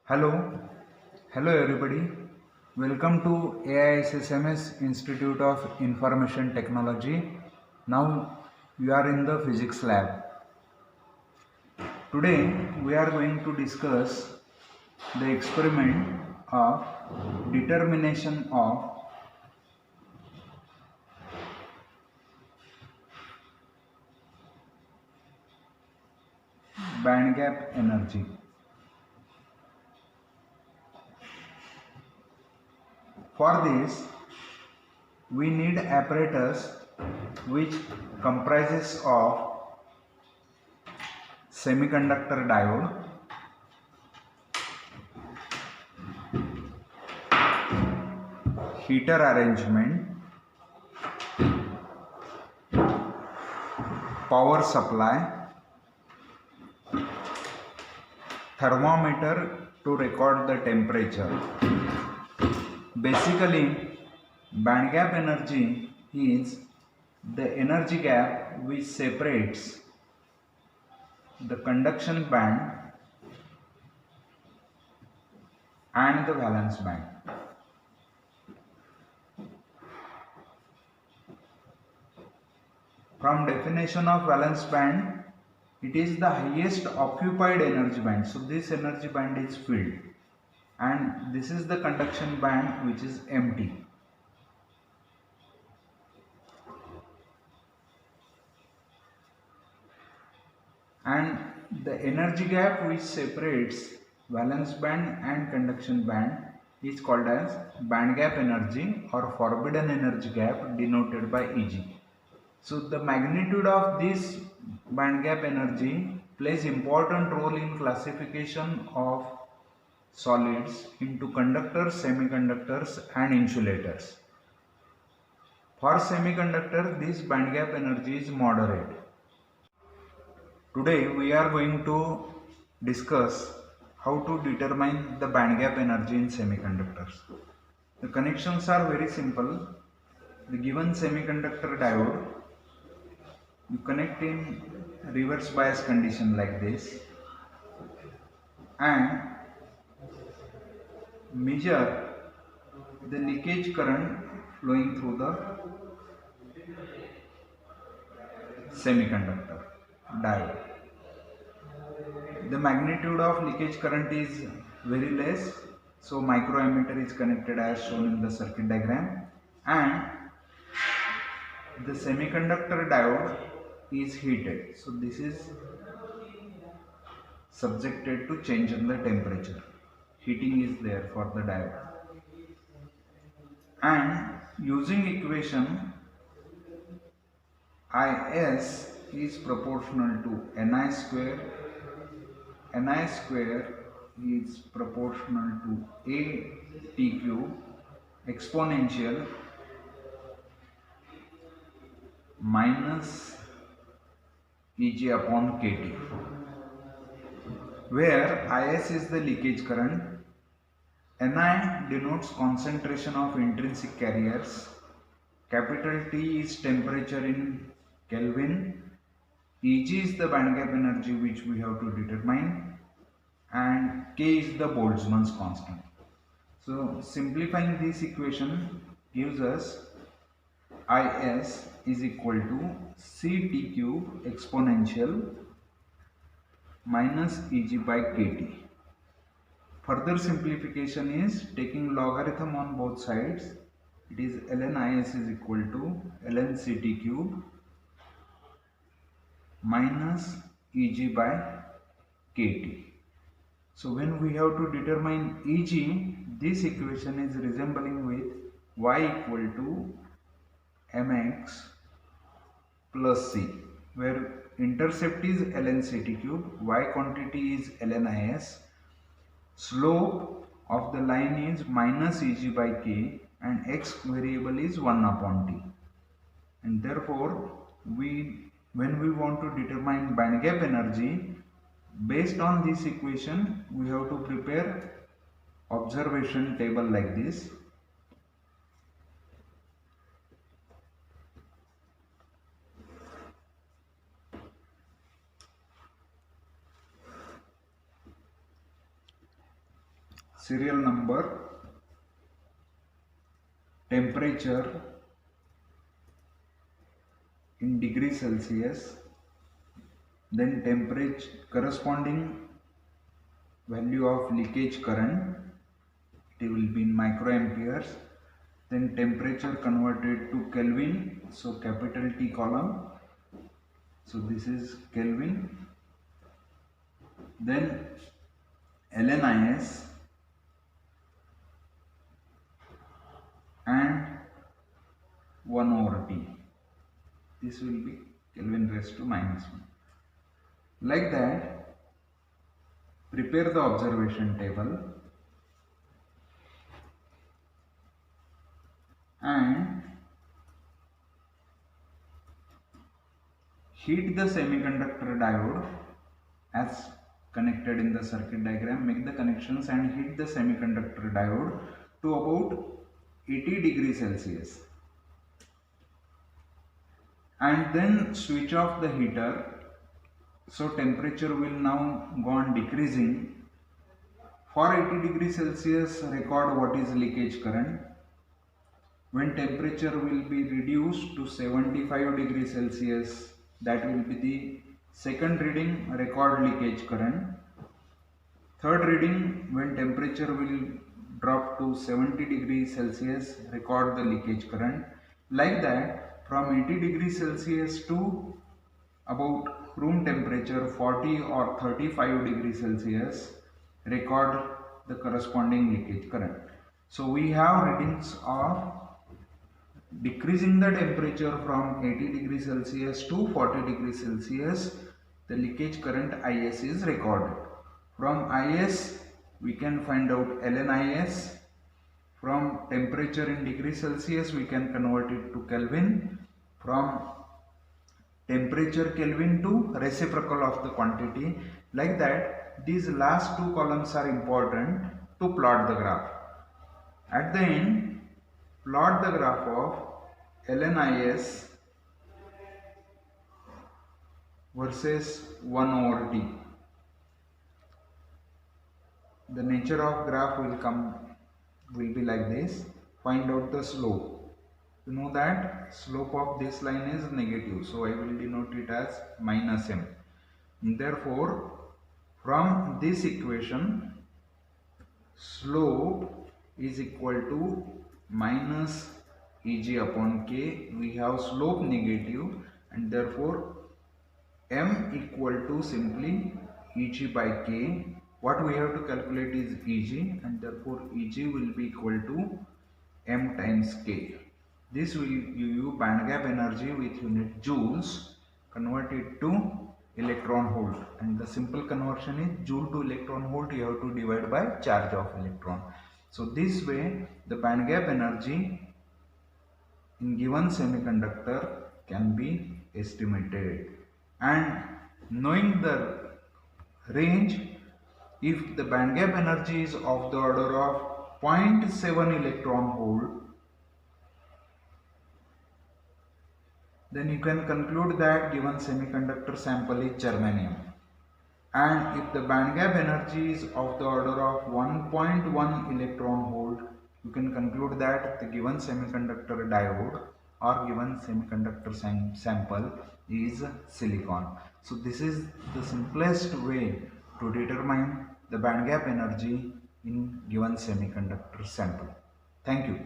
Hello, hello everybody. Welcome to AISSMS Institute of Information Technology. Now we are in the physics lab. Today we are going to discuss the experiment of determination of band gap energy. For this, we need apparatus which comprises of semiconductor diode, heater arrangement, power supply, thermometer to record the temperature. Basically, band gap energy is the energy gap which separates the conduction band and the valence band. From definition of valence band, it is the highest occupied energy band. So this energy band is filled, and this is the conduction band which is empty. And the energy gap which separates valence band and conduction band is called as band gap energy or forbidden energy gap, denoted by Eg. So the magnitude of this band gap energy plays important role in classification of solids into conductors, semiconductors and insulators. For semiconductor, this band gap energy is moderate. Today we are going to discuss how to determine the band gap energy in semiconductors. The connections are very simple. The given semiconductor diode, you connect in reverse bias condition like this and measure the leakage current flowing through the semiconductor diode. The magnitude of leakage current is very less, so microammeter is connected as shown in the circuit diagram, and the semiconductor diode is heated. So this is subjected to change in the temperature. Heating is there for the diode. And using equation, Is is proportional to Ni square. Ni square is proportional to A T cube exponential minus Eg upon kT, where Is is the leakage current, Ni denotes concentration of intrinsic carriers, capital T is temperature in Kelvin, Eg is the band gap energy which we have to determine, and K is the Boltzmann's constant. So simplifying this equation gives us Is is equal to Ct cube exponential minus Eg by Kt. Further simplification is taking logarithm on both sides. It is ln Is is equal to ln Ct cube minus Eg by Kt. So when we have to determine Eg, this equation is resembling with y equal to mx plus c, where intercept is ln Ct cube, y quantity is ln Is, slope of the line is minus Eg by k, and x variable is 1 upon t. And therefore, when we want to determine band gap energy, based on this equation, we have to prepare observation table like this. serial number, temperature in degrees Celsius, then temperature corresponding value of leakage current, it will be in microamperes, then temperature converted to Kelvin, so capital T column, so this is Kelvin, then LNIS and 1 over T, this will be Kelvin raised to minus 1. Like that, prepare the observation table and heat the semiconductor diode as connected in the circuit diagram. Make the connections and heat the semiconductor diode to about 80 degrees Celsius, and then switch off the heater, so temperature will now go on decreasing. For 80 degrees Celsius, record what is leakage current. When temperature will be reduced to 75 degrees Celsius, that will be the second reading, record leakage current. Third reading, when temperature will drop to 70 degrees Celsius, record the leakage current. Like that, from 80 degrees Celsius to about room temperature 40 or 35 degrees Celsius, record the corresponding leakage current. So we have readings of decreasing the temperature from 80 degrees Celsius to 40 degrees Celsius, the leakage current IS is recorded. From IS we can find out LNIS. From temperature in degrees Celsius we can convert it to Kelvin. From temperature Kelvin to reciprocal of the quantity. Like that, these last two columns are important to plot the graph. At the end, plot the graph of LNIS versus 1 over T. The nature of graph will be like this. Find out the slope. You know that slope of this line is negative, so I will denote it as minus m. Therefore, from this equation, slope is equal to minus Eg upon k. We have slope negative, and therefore m equal to simply Eg by k. What we have to calculate is Eg, and therefore Eg will be equal to m times k. This will give you band gap energy with unit joules converted to electron volt, and the simple conversion is joule to electron volt you have to divide by charge of electron. So this way the band gap energy in given semiconductor can be estimated, and knowing the range, if the band gap energy is of the order of 0.7 electron volt, then you can conclude that given semiconductor sample is germanium. And if the band gap energy is of the order of 1.1 electron volt, you can conclude that the given semiconductor diode or given semiconductor sample is silicon. So this is the simplest way to determine the band gap energy in given semiconductor sample. Thank you.